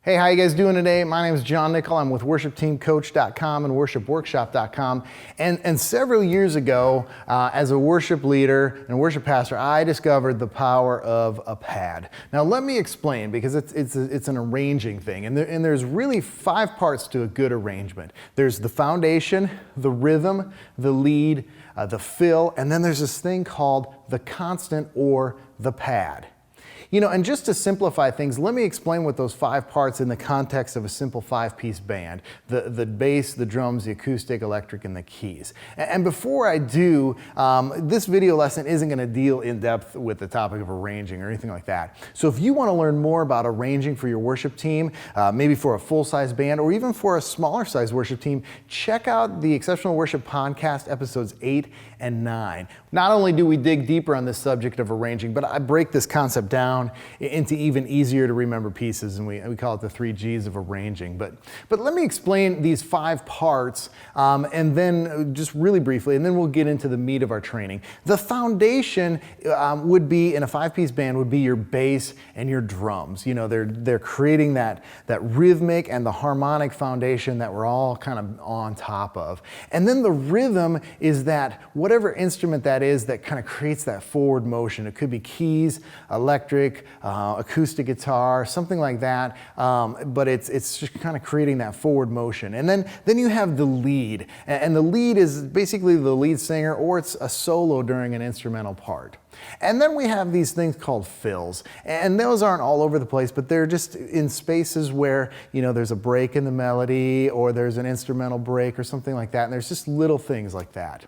Hey, how you guys doing today? My name is John Nickel. I'm with WorshipTeamCoach.com and WorshipWorkshop.com. And several years ago, as a worship leader and a worship pastor, I discovered the power of a pad. Now, let me explain, because it's an arranging thing. And there's really 5 parts to a good arrangement. There's the foundation, the rhythm, the lead, the fill, and then there's this thing called the constant or the pad. You know, and just to simplify things, let me explain what those 5 parts in the context of a simple 5-piece band: the bass, the drums, the acoustic, electric, and the keys. And before I do, this video lesson isn't going to deal in depth with the topic of arranging or anything like that. So if you want to learn more about arranging for your worship team, maybe for a full-size band or even for a smaller-size worship team, check out the Exceptional Worship Podcast episodes 8 and 9. Not only do we dig deeper on this subject of arranging, but I break this concept down into even easier to remember pieces, and we call it the 3 G's of arranging. But let me explain these 5 parts, and then just really briefly, and then we'll get into the meat of our training. The foundation would be, in a 5-piece band, would be your bass and your drums. You know, they're creating that rhythmic and the harmonic foundation that we're all kind of on top of. And then the rhythm is that whatever instrument that is that kind of creates that forward motion. It could be keys, electric, acoustic guitar, something like that, but it's just kind of creating that forward motion. And then you have the lead, and the lead is basically the lead singer, or it's a solo during an instrumental part. And then we have these things called fills, and those aren't all over the place, but they're just in spaces where, you know, there's a break in the melody, or there's an instrumental break or something like that, and there's just little things like that.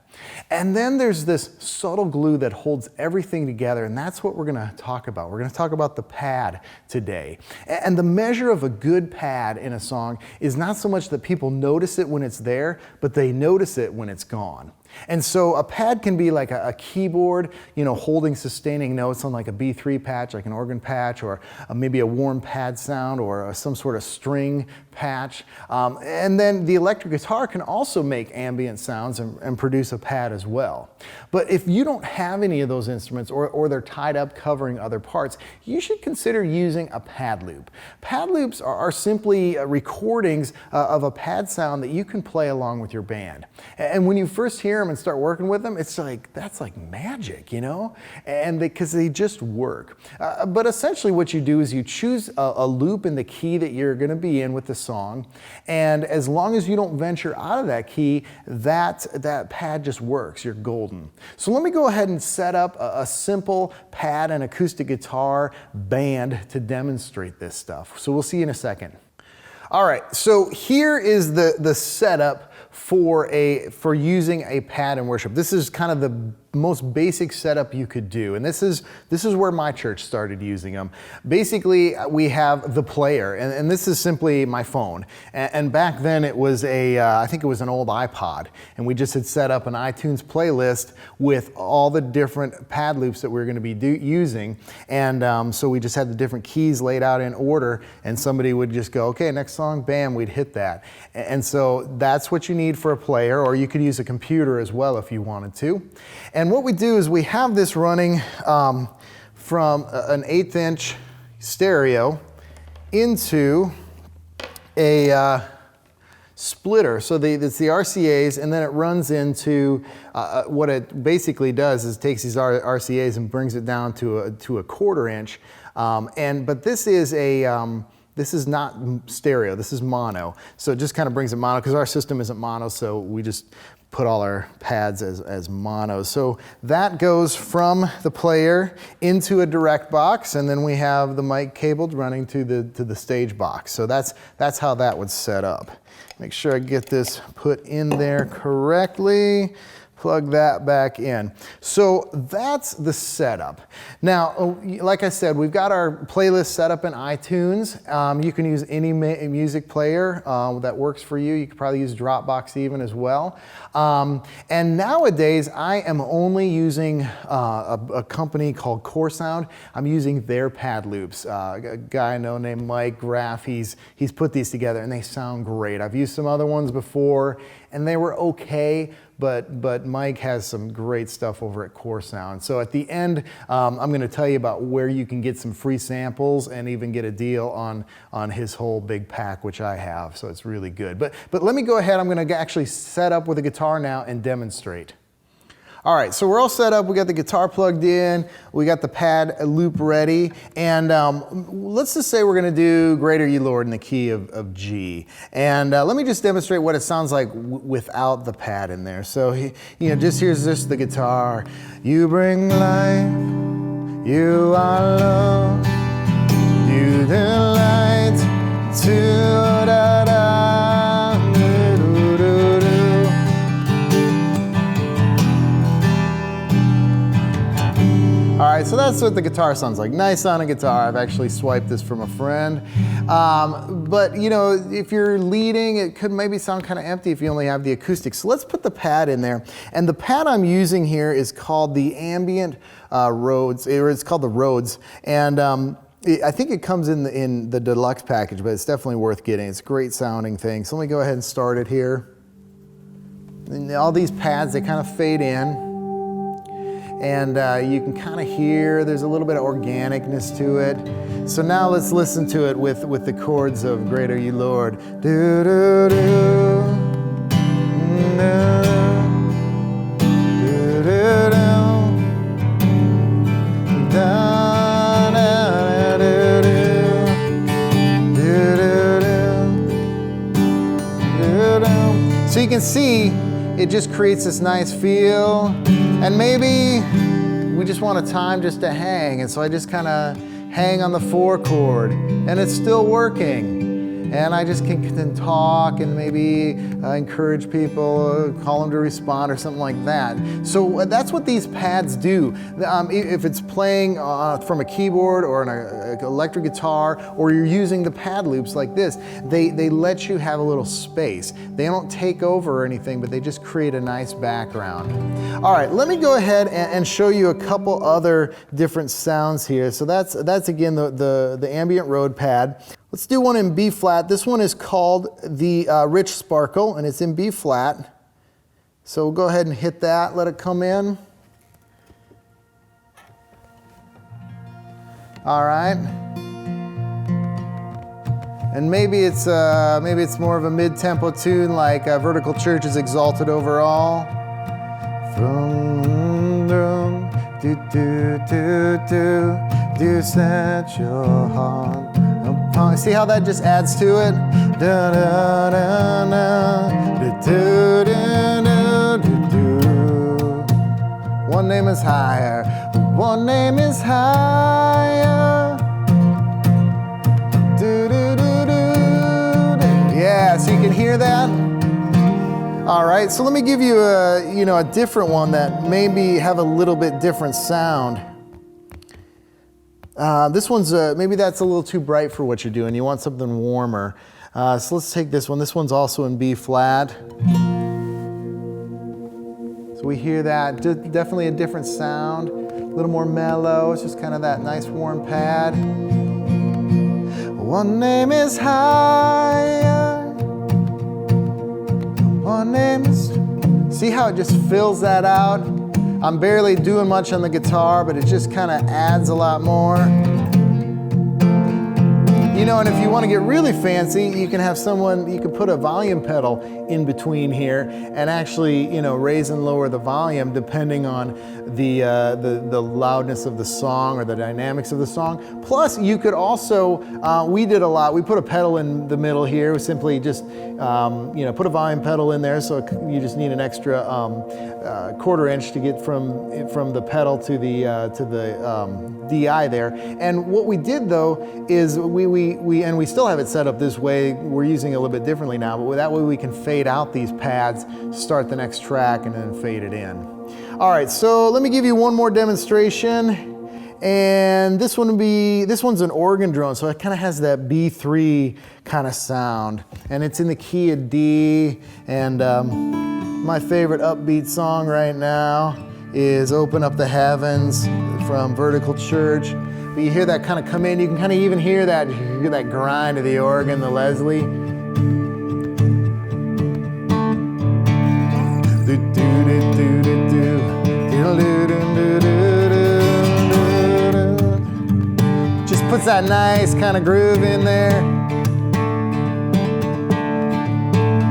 And then there's this subtle glue that holds everything together, and that's what we're going to talk about. We're going to talk about the pad today. And the measure of a good pad in a song is not so much that people notice it when it's there, but they notice it when it's gone. And so a pad can be like a keyboard, you know, holding sustaining notes on like a B3 patch, like an organ patch, or maybe a warm pad sound, or some sort of string patch. And then the electric guitar can also make ambient sounds and produce a pad as well. But if you don't have any of those instruments, or they're tied up covering other parts, you should consider using a pad loop. Pad loops are simply recordings of a pad sound that you can play along with your band. And when you first hear them and start working with them, it's like, that's like magic, you know? And because they just work. But essentially what you do is you choose a loop in the key that you're going to be in with the song, and as long as you don't venture out of that key, that pad just works. You're golden. So let me go ahead and set up a simple pad and acoustic guitar band to demonstrate this stuff. So we'll see you in a second. All right, so here is the setup for using a pad in worship. This is kind of the most basic setup you could do, and this is where my church started using them. Basically, we have the player, and this is simply my phone. And back then it was I think it was an old iPod, and we just had set up an iTunes playlist with all the different pad loops that we were going to be using, and so we just had the different keys laid out in order, and somebody would just go, okay, next song, bam, we'd hit that. And so that's what you need for a player, or you could use a computer as well if you wanted to. And what we do is we have this running from an 1/8" stereo into a splitter. So it's the RCAs, and then it runs into what it basically does is takes these RCAs and brings it down to a 1/4 inch. But this is this is not stereo, this is mono. So it just kind of brings it mono, because our system isn't mono, so we just put all our pads as mono. So that goes from the player into a direct box, and then we have the mic cabled running to the stage box. So that's how that would set up. Make sure I get this put in there correctly. Plug that back in. So that's the setup. Now, like I said, we've got our playlist set up in iTunes. You can use any music player that works for you. You could probably use Dropbox even as well. And nowadays, I am only using a company called Core Sound. I'm using their pad loops. A guy I know named Mike Graff, he's put these together, and they sound great. I've used some other ones before, and they were okay, but Mike has some great stuff over at Core Sound. So at the end, I'm going to tell you about where you can get some free samples and even get a deal on his whole big pack, which I have. So it's really good. But let me go ahead. I'm going to actually set up with a guitar now and demonstrate. All right, so we're all set up. We got the guitar plugged in. We got the pad loop ready. And let's just say we're going to do Great Are You, Lord, in the key of G. And let me just demonstrate what it sounds like without the pad in there. So, just here's just the guitar. You bring life. You are love. You delight to da-da. All right, so that's what the guitar sounds like. Nice sounding guitar. I've actually swiped this from a friend. But if you're leading, it could maybe sound kind of empty if you only have the acoustic. So let's put the pad in there. And the pad I'm using here is called the Ambient Rhodes, or it's called the Rhodes. And I think it comes in the deluxe package, but it's definitely worth getting. It's a great sounding thing. So let me go ahead and start it here. And all these pads, they kind of fade in. And you can kind of hear there's a little bit of organicness to it. So now let's listen to it with the chords of Great Are You, Lord. Do, do, do. Do, do, do. Da, da, do, do. Do, do, do. So you can see it just creates this nice feel. And maybe we just want a time just to hang. And so I just kind of hang on the 4 chord and it's still working. And I just can talk and maybe encourage people, call them to respond or something like that. So that's what these pads do. If it's playing from a keyboard or an electric guitar, or you're using the pad loops like this, they let you have a little space. They don't take over or anything, but they just create a nice background. All right, let me go ahead and show you a couple other different sounds here. So that's again the Ambient Rode pad. Let's do one in B flat. This one is called the Rich Sparkle, and it's in B flat. So we'll go ahead and hit that, let it come in. All right. And maybe it's more of a mid-tempo tune like Vertical Church's Exalted Overall. Do do do do do set your heart. See how that just adds to it? Da, da, da, da, do, do, do, do. One name is higher. One name is higher. Do, do, do, do, do. Yeah, so you can hear that. All right, so let me give you a different one that maybe have a little bit different sound. This one's, maybe that's a little too bright for what you're doing. You want something warmer. So let's take this one. This one's also in B flat. So we hear that, definitely a different sound, a little more mellow. It's just kind of that nice warm pad. One name is higher. One name is, see how it just fills that out? I'm barely doing much on the guitar, but it just kind of adds a lot more. And if you want to get really fancy, you can have you can put a volume pedal in between here and actually, raise and lower the volume depending on the loudness of the song or the dynamics of the song. Plus, you could also, we did a lot. We put a pedal in the middle here. We simply just, put a volume pedal in there, so you just need an extra 1/4 inch to get from the pedal to the DI there. And what we did though is we still have it set up this way. We're using it a little bit differently now, but that way we can fade out these pads, start the next track, and then fade it in. All right, so let me give you one more demonstration. And this one's an organ drone, so it kind of has that B3 kind of sound. And it's in the key of D. And my favorite upbeat song right now is Open Up the Heavens from Vertical Church. But you hear that kind of come in, you can kind of even hear that grind of the organ, the Leslie. Do, do, Just puts that nice kind of groove in there.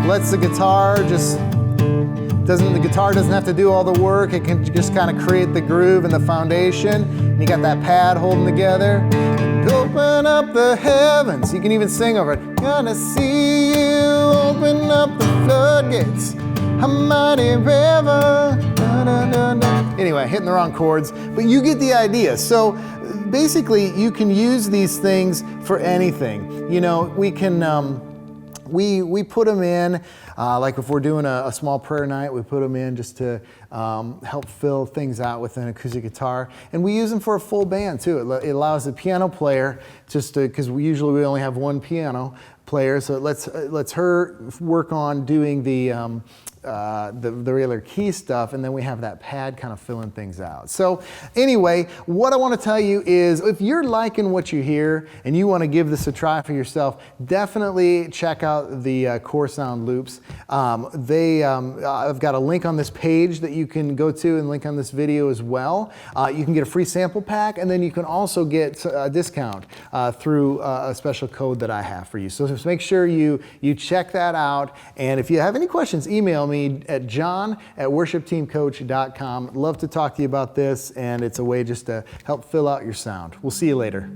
Lets the guitar the guitar doesn't have to do all the work. It can just kind of create the groove and the foundation. And you got that pad holding together. And open up the heavens. You can even sing over it. Gonna see you open up the floodgates, a mighty river. Da, da, da, da. Anyway, hitting the wrong chords, but you get the idea. So basically, you can use these things for anything. You know, we can. We put them in, like if we're doing a small prayer night, we put them in just to help fill things out with an acoustic guitar. And we use them for a full band too. It allows the piano player because we only have one piano player, so it lets her work on doing the regular key stuff, and then we have that pad kind of filling things out. So anyway, what I want to tell you is if you're liking what you hear and you want to give this a try for yourself, definitely check out the Core Sound Loops. I've got a link on this page that you can go to and link on this video as well. You can get a free sample pack, and then you can also get a discount through a special code that I have for you. So just make sure you check that out, and if you have any questions, email me at john@WorshipTeamCoach.com. Love to talk to you about this, and it's a way just to help fill out your sound. We'll see you later.